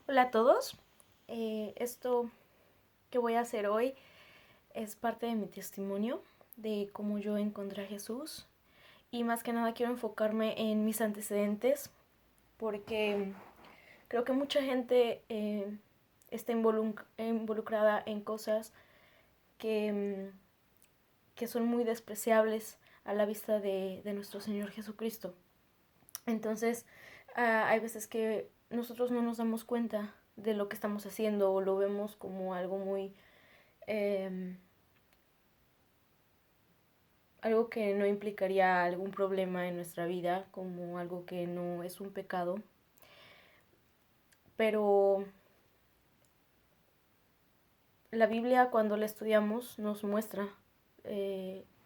Hola a todos. Esto que voy a hacer hoy es parte de mi testimonio de cómo yo encontré a Jesús y más que nada quiero enfocarme en mis antecedentes porque creo que mucha gente está involucrada en cosas que, que son muy despreciables a la vista de nuestro Señor Jesucristo. Entonces, hay veces que nosotros no nos damos cuenta de lo que estamos haciendo o lo vemos como algo muy... eh, algo que no implicaría algún problema en nuestra vida, como algo que no es un pecado. Pero la Biblia, cuando la estudiamos, nos muestra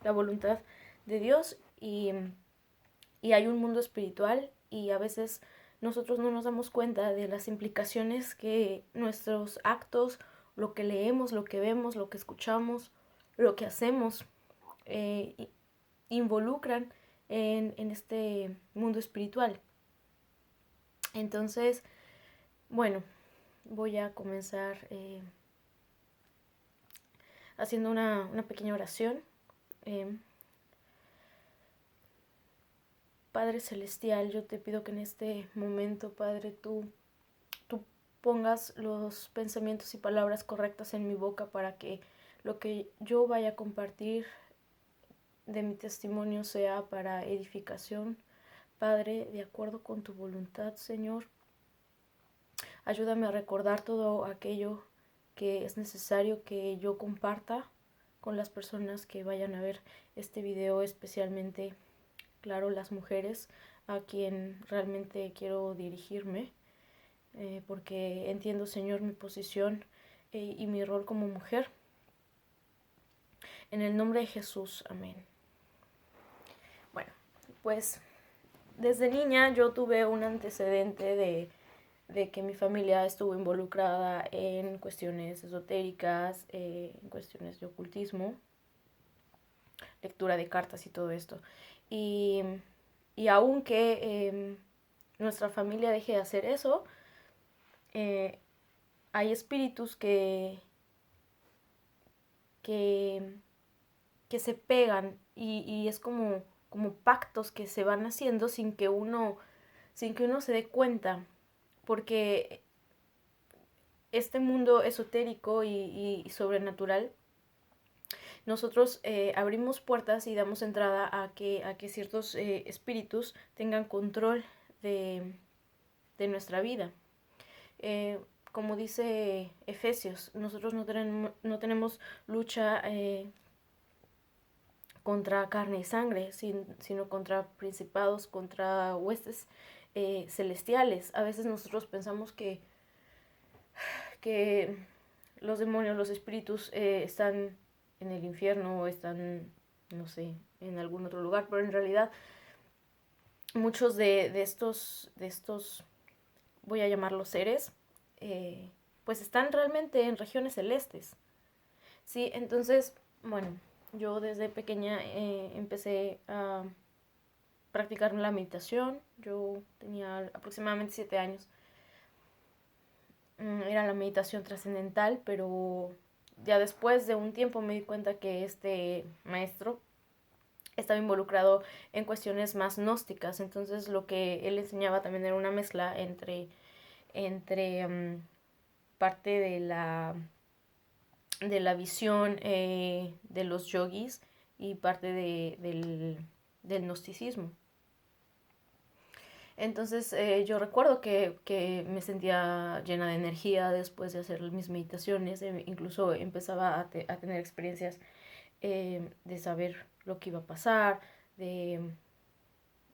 la voluntad de Dios y hay un mundo espiritual y a veces nosotros no nos damos cuenta de las implicaciones que nuestros actos, lo que leemos, lo que vemos, lo que escuchamos, lo que hacemos, involucran en este mundo espiritual. Entonces, bueno, voy a comenzar haciendo una pequeña oración. Eh, Padre Celestial, yo te pido que en este momento, Padre, tú pongas los pensamientos y palabras correctas en mi boca para que lo que yo vaya a compartir de mi testimonio sea para edificación. Padre, de acuerdo con tu voluntad, Señor, ayúdame a recordar todo aquello que es necesario que yo comparta con las personas que vayan a ver este video, especialmente, claro, las mujeres a quien realmente quiero dirigirme, porque entiendo, Señor, mi posición y mi rol como mujer. En el nombre de Jesús, amén. Bueno, pues desde niña yo tuve un antecedente de que mi familia estuvo involucrada en cuestiones esotéricas, en cuestiones de ocultismo, lectura de cartas y todo esto. Y, y aunque nuestra familia deje de hacer eso, eh, hay espíritus que, que se pegan y es como pactos que se van haciendo sin que uno se dé cuenta, porque este mundo esotérico y sobrenatural, nosotros abrimos puertas y damos entrada a que ciertos espíritus tengan control de nuestra vida. Eh, como dice Efesios, nosotros no tenemos lucha contra carne y sangre, sino contra principados, contra huestes celestiales. A veces nosotros pensamos que los demonios, los espíritus están en el infierno o están, no sé, en algún otro lugar, pero en realidad muchos de estos, voy a llamarlos seres, pues están realmente en regiones celestes. Sí, entonces, bueno, yo desde pequeña empecé a practicar la meditación. Yo tenía aproximadamente 7 años. Era la meditación trascendental, pero ya después de un tiempo me di cuenta que este maestro estaba involucrado en cuestiones más gnósticas. Entonces lo que él enseñaba también era una mezcla entre parte de la visión de los yogis y parte del gnosticismo. Entonces yo recuerdo que me sentía llena de energía después de hacer mis meditaciones, incluso empezaba a tener experiencias de saber lo que iba a pasar, de,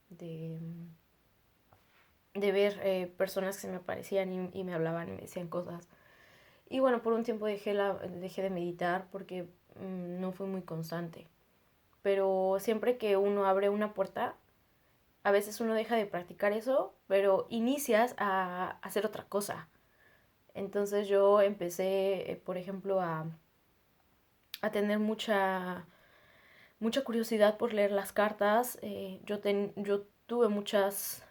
de, de ver personas que se me aparecían y me hablaban y me decían cosas. Y bueno, por un tiempo dejé de meditar porque no fui muy constante. Pero siempre que uno abre una puerta, a veces uno deja de practicar eso, pero inicias a hacer otra cosa. Entonces yo empecé, por ejemplo, a tener mucha curiosidad por leer las cartas. Yo tuve muchas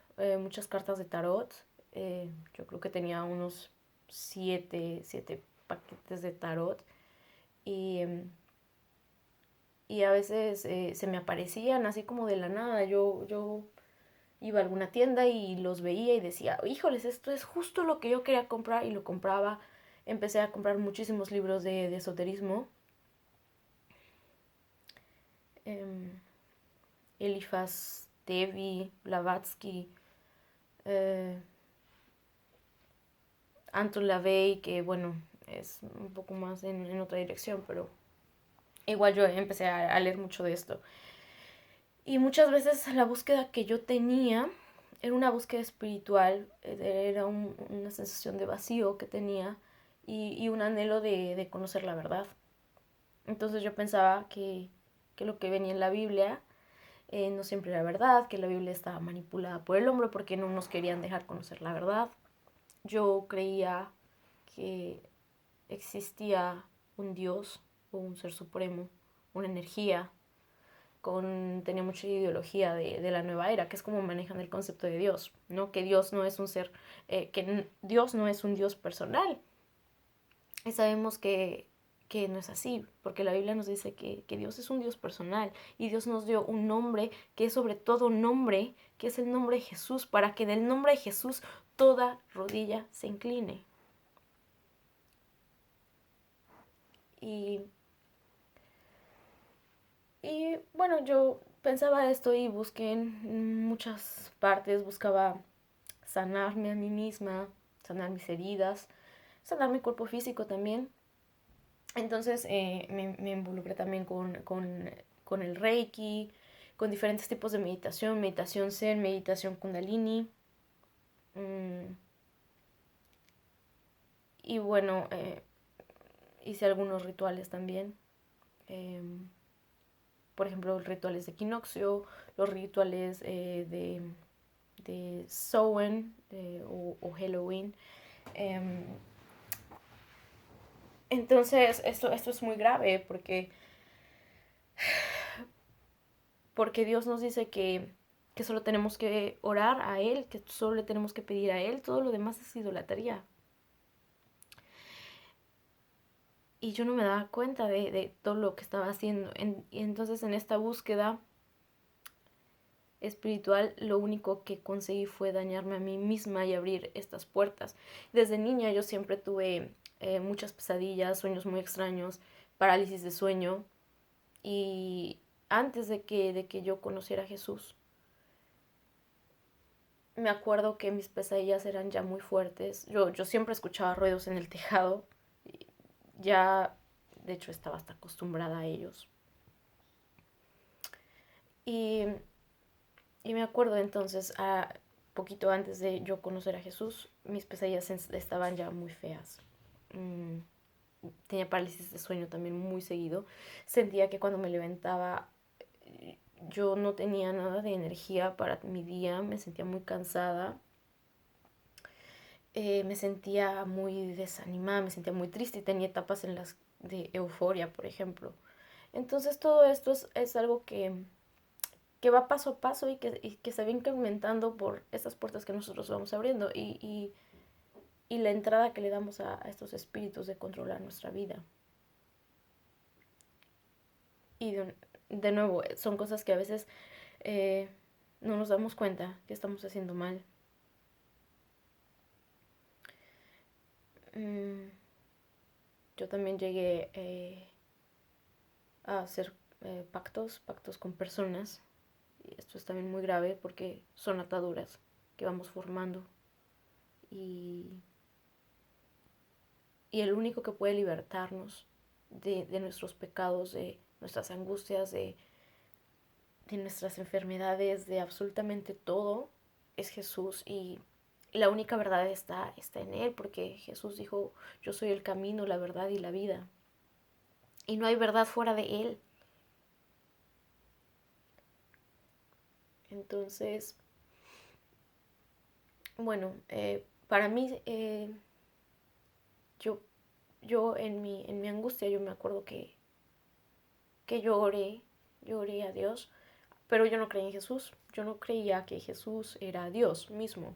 cartas de tarot. Yo creo que tenía unos siete paquetes de tarot y, y a veces se me aparecían así como de la nada. Yo iba a alguna tienda y los veía y decía, híjoles, esto es justo lo que yo quería comprar, y lo compraba. Empecé a comprar muchísimos libros de esoterismo. Eh, Eliphas Levi, Blavatsky, eh, Anton LaVey, que bueno, es un poco más en otra dirección, pero igual yo empecé a leer mucho de esto. Y muchas veces la búsqueda que yo tenía era una búsqueda espiritual, era una sensación de vacío que tenía, y un anhelo de conocer la verdad. Entonces yo pensaba que lo que venía en la Biblia no siempre era verdad, que la Biblia estaba manipulada por el hombre porque no nos querían dejar conocer la verdad. Yo creía que existía un Dios o un ser supremo, una energía. Tenía mucha ideología de la nueva era, que es como manejan el concepto de Dios, ¿no? Que Dios no es un ser, Dios no es un Dios personal. Y sabemos que no es así, porque la Biblia nos dice que Dios es un Dios personal, y Dios nos dio un nombre que es sobre todo nombre, que es el nombre de Jesús, para que del nombre de Jesús toda rodilla se incline. Y, y bueno, yo pensaba esto y busqué en muchas partes, buscaba sanarme a mí misma, sanar mis heridas, sanar mi cuerpo físico también. Entonces me involucré también con el Reiki, con diferentes tipos de meditación, meditación Zen, meditación Kundalini. Mm, y bueno, hice algunos rituales también. Eh, por ejemplo, rituales de equinoccio, los rituales de Samhain o Halloween. Eh, entonces, esto es muy grave porque Dios nos dice que solo tenemos que orar a Él, que solo le tenemos que pedir a Él, todo lo demás es idolatría. Y yo no me daba cuenta de todo lo que estaba haciendo. Y entonces en esta búsqueda espiritual, lo único que conseguí fue dañarme a mí misma y abrir estas puertas. Desde niña yo siempre tuve muchas pesadillas, sueños muy extraños, parálisis de sueño. Y antes de que yo conociera a Jesús, me acuerdo que mis pesadillas eran ya muy fuertes. Yo siempre escuchaba ruidos en el tejado. Ya, de hecho, estaba hasta acostumbrada a ellos. Y, y me acuerdo entonces, poquito antes de yo conocer a Jesús, mis pesadillas estaban ya muy feas. Mm, Tenía parálisis de sueño también muy seguido. Sentía que cuando me levantaba yo no tenía nada de energía para mi día, me sentía muy cansada. Me sentía muy desanimada, me sentía muy triste, y tenía etapas en las de euforia, por ejemplo. Entonces todo esto es algo que va paso a paso, y que se va incrementando por estas puertas que nosotros vamos abriendo, y la entrada que le damos a estos espíritus de controlar nuestra vida. Y de nuevo, son cosas que a veces eh, no nos damos cuenta que estamos haciendo mal. Mm, yo también llegué a hacer pactos con personas. Y esto es también muy grave porque son ataduras que vamos formando. Y, y el único que puede libertarnos de nuestros pecados, de nuestras angustias, de nuestras enfermedades, de absolutamente todo, es Jesús. Y la única verdad está en Él, porque Jesús dijo, yo soy el camino, la verdad y la vida. Y no hay verdad fuera de Él. Entonces, bueno, para mí, yo, yo en mi angustia, yo me acuerdo que yo oré a Dios, pero yo no creía en Jesús. Yo no creía que Jesús era Dios mismo.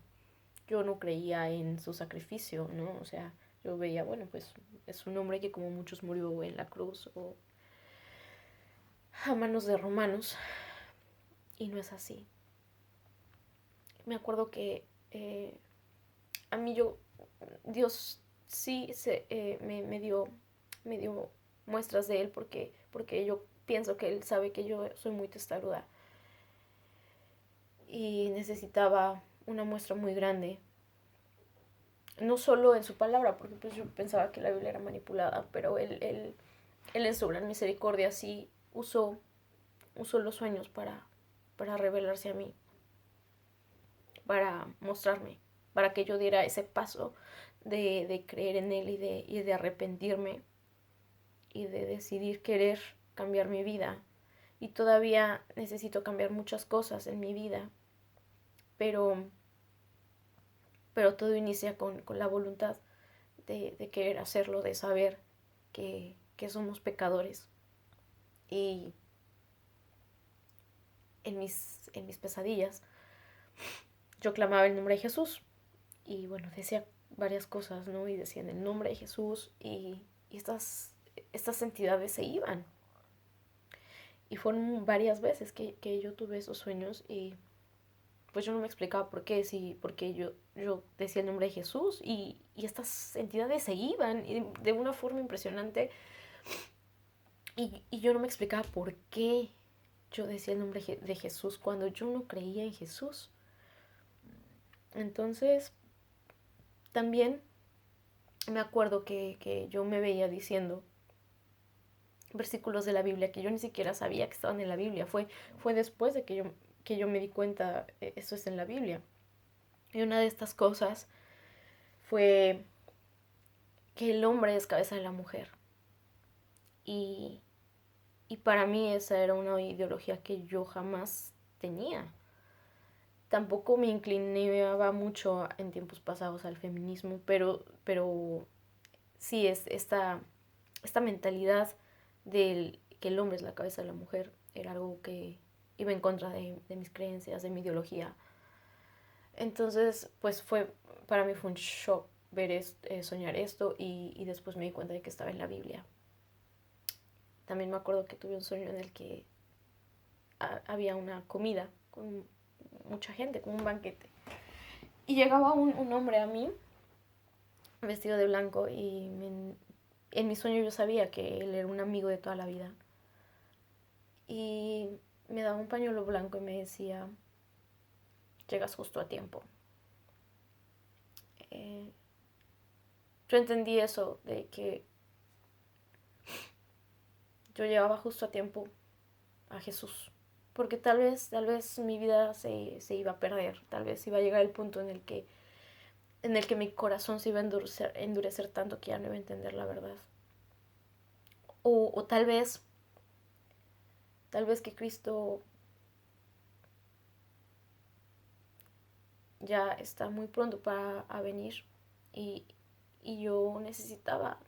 yo no creía en su sacrificio, ¿no? O sea, yo veía, bueno, pues es un hombre que como muchos murió en la cruz o a manos de romanos, y no es así. Me acuerdo que a mí Dios sí me dio muestras de él porque yo pienso que él sabe que yo soy muy testaruda y necesitaba una muestra muy grande, no solo en su palabra, porque pues yo pensaba que la Biblia era manipulada, pero él en su gran misericordia sí usó los sueños para revelarse a mí, para mostrarme, para que yo diera ese paso de creer en él y de arrepentirme y de decidir querer cambiar mi vida. Y todavía necesito cambiar muchas cosas en mi vida, pero, pero todo inicia con la voluntad de querer hacerlo, de saber que somos pecadores. Y en mis pesadillas yo clamaba el nombre de Jesús y bueno, decía varias cosas, ¿no? Y decía en el nombre de Jesús y estas entidades se iban. Y fueron varias veces que yo tuve esos sueños y pues yo no me explicaba por qué, sí, porque yo decía el nombre de Jesús y estas entidades se iban de una forma impresionante y yo no me explicaba por qué yo decía el nombre de Jesús cuando yo no creía en Jesús. Entonces, también me acuerdo que yo me veía diciendo versículos de la Biblia que yo ni siquiera sabía que estaban en la Biblia. Fue después de que yo me di cuenta, eso es en la Biblia. Y una de estas cosas fue que el hombre es cabeza de la mujer. Y, y para mí esa era una ideología que yo jamás tenía. Tampoco me inclinaba mucho en tiempos pasados al feminismo, pero sí es esta mentalidad del que el hombre es la cabeza de la mujer era algo que iba en contra de mis creencias, de mi ideología. Entonces, pues para mí fue un shock soñar esto y después me di cuenta de que estaba en la Biblia. También me acuerdo que tuve un sueño en el que había una comida con mucha gente, como un banquete. Y llegaba un hombre a mí, vestido de blanco, y en mi sueño yo sabía que él era un amigo de toda la vida. Y me daba un pañuelo blanco y me decía, llegas justo a tiempo. Eh, yo entendí eso, de que yo llegaba justo a tiempo a Jesús. Porque tal vez mi vida se iba a perder, tal vez iba a llegar el punto en el que mi corazón se iba a endurecer tanto que ya no iba a entender la verdad. O tal vez que Cristo ya está muy pronto para a venir y, y yo necesitaba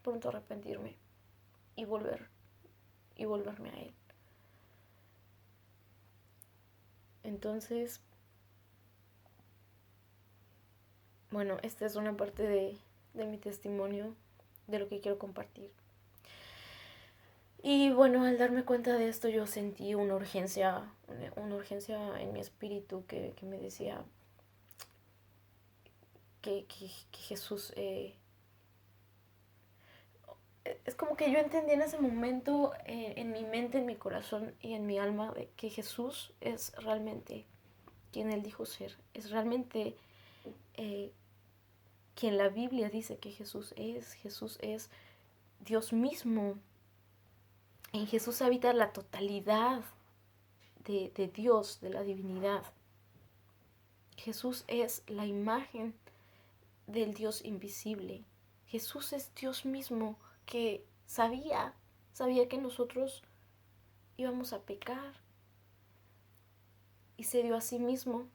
pronto arrepentirme y volverme a Él. Entonces, bueno, esta es una parte de mi testimonio, de lo que quiero compartir. Y bueno, al darme cuenta de esto yo sentí una urgencia en mi espíritu que me decía que Jesús... es como que yo entendí en ese momento, en mi mente, en mi corazón y en mi alma, de que Jesús es realmente quien Él dijo ser. Es realmente quien la Biblia dice que Jesús es. Jesús es Dios mismo. En Jesús habita la totalidad de Dios, de la divinidad. Jesús es la imagen del Dios invisible. Jesús es Dios mismo que sabía que nosotros íbamos a pecar y se dio a sí mismo,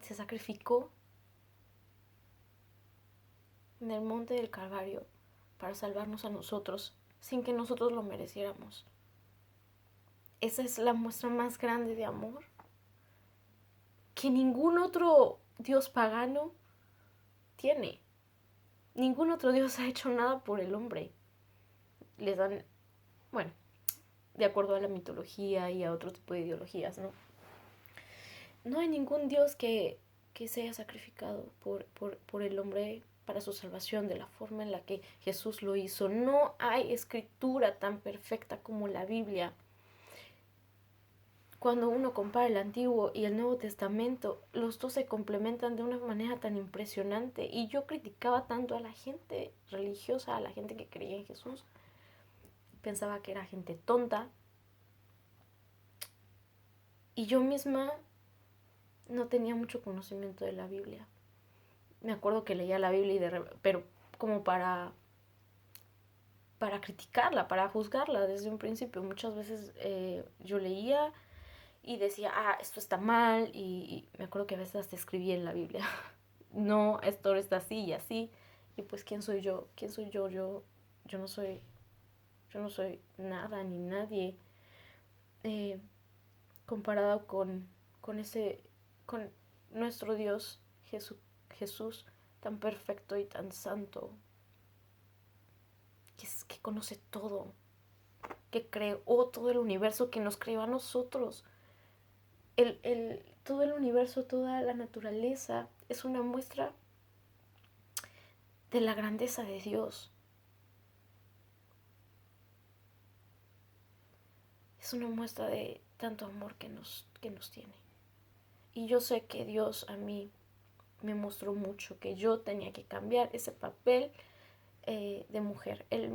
se sacrificó en el monte del Calvario para salvarnos a nosotros sin que nosotros lo mereciéramos. Esa es la muestra más grande de amor. que ningún otro dios pagano tiene. Ningún otro dios ha hecho nada por el hombre. Les dan, bueno, de acuerdo a la mitología y a otro tipo de ideologías, ¿no? No hay ningún dios que se haya sacrificado por el hombre para su salvación de la forma en la que Jesús lo hizo. No hay escritura tan perfecta como la Biblia. Cuando uno compara el Antiguo y el Nuevo Testamento, los dos se complementan de una manera tan impresionante. Y yo criticaba tanto a la gente religiosa, a la gente que creía en Jesús. Pensaba que era gente tonta. Y yo misma no tenía mucho conocimiento de la Biblia. Me acuerdo que leía la Biblia, pero como para criticarla, para juzgarla desde un principio. Muchas veces yo leía y decía, esto está mal, y me acuerdo que a veces hasta escribía en la Biblia, no, esto está así y así, y pues ¿quién soy yo? ¿Quién soy yo? Yo no soy, yo no soy nada ni nadie eh, comparado con nuestro Dios Jesús tan perfecto y tan santo, que conoce todo, que creó todo el universo, que nos creó a nosotros. Todo el universo, toda la naturaleza es una muestra de la grandeza de Dios. Es una muestra de tanto amor que nos tiene. Y yo sé que Dios a mí me mostró mucho, que yo tenía que cambiar ese papel de mujer. Él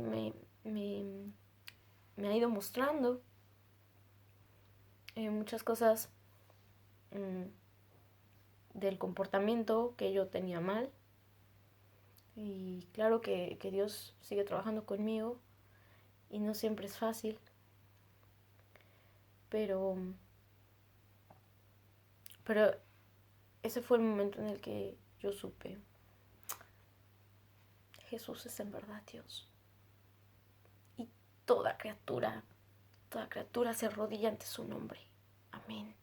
me ha ido mostrando muchas cosas del comportamiento que yo tenía mal. Y claro que Dios sigue trabajando conmigo y no siempre es fácil, pero ese fue el momento en el que yo supe, Jesús es en verdad Dios. Y toda criatura se arrodilla ante su nombre. Amén.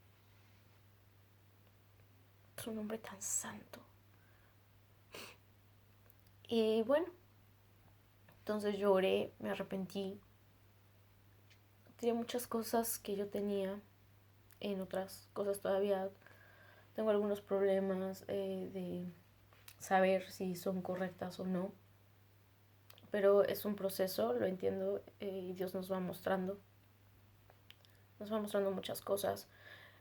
Su nombre tan santo. Y bueno, entonces lloré, me arrepentí. Tenía muchas cosas que yo tenía, en otras cosas todavía tengo algunos problemas de saber si son correctas o no. Pero es un proceso, lo entiendo, y Dios nos va mostrando muchas cosas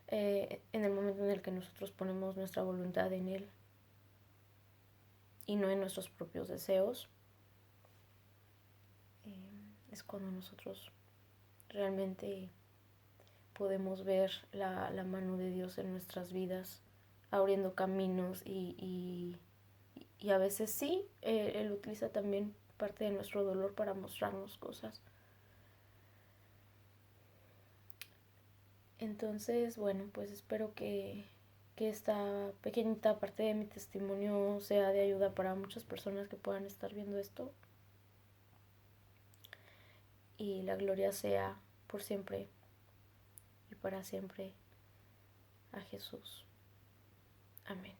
en el momento en el que nosotros ponemos nuestra voluntad en Él y no en nuestros propios deseos. Es cuando nosotros realmente podemos ver la mano de Dios en nuestras vidas, abriendo caminos y a veces sí, Él utiliza también parte de nuestro dolor para mostrarnos cosas. Entonces, bueno, pues espero que esta pequeñita parte de mi testimonio sea de ayuda para muchas personas que puedan estar viendo esto. Y la gloria sea por siempre y para siempre a Jesús. Amén.